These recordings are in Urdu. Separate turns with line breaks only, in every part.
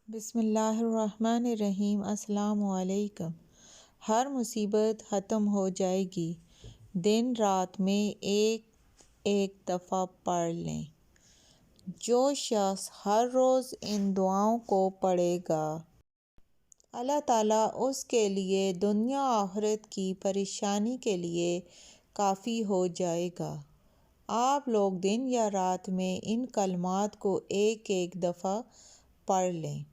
بسم اللہ الرحمن الرحیم۔ السلام علیکم۔ ہر مصیبت ختم ہو جائے گی، دن رات میں ایک دفعہ پڑھ لیں۔ جو شخص ہر روز ان دعاؤں کو پڑھے گا، اللہ تعالیٰ اس کے لیے دنیا آخرت کی پریشانی کے لیے کافی ہو جائے گا۔ آپ لوگ دن یا رات میں ان کلمات کو ایک دفعہ پڑھ لیں۔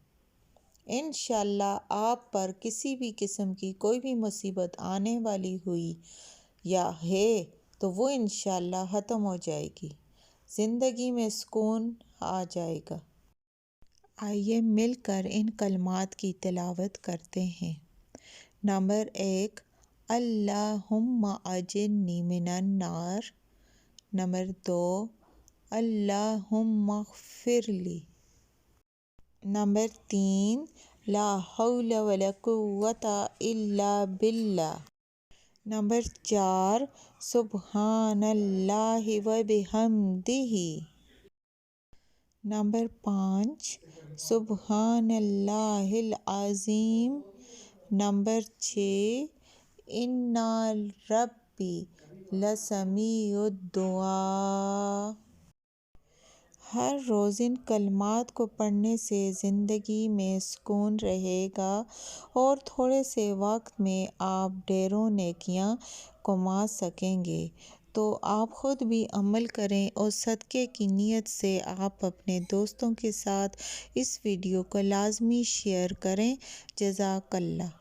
انشاءاللہ آپ پر کسی بھی قسم کی کوئی بھی مصیبت آنے والی ہوئی یا ہے تو وہ انشاءاللہ ختم ہو جائے گی، زندگی میں سکون آ جائے گا۔ آئیے مل کر ان کلمات کی تلاوت کرتے ہیں۔ نمبر 1، اللہم اجرنی من النار۔ نمبر 2، اللہم اغفر لی۔ نمبر 3، لا حول ولا قوة الا باللہ۔ نمبر 4، سبحان اللہ وبحمدہ۔ نمبر 5، سبحان اللہ العظیم۔ نمبر 6، ان ربی لسمیع الدعاء۔ ہر روز ان کلمات کو پڑھنے سے زندگی میں سکون رہے گا اور تھوڑے سے وقت میں آپ ڈھیروں نیکیاں کما سکیں گے۔ تو آپ خود بھی عمل کریں اور صدقے کی نیت سے آپ اپنے دوستوں کے ساتھ اس ویڈیو کو لازمی شیئر کریں۔ جزاک اللہ۔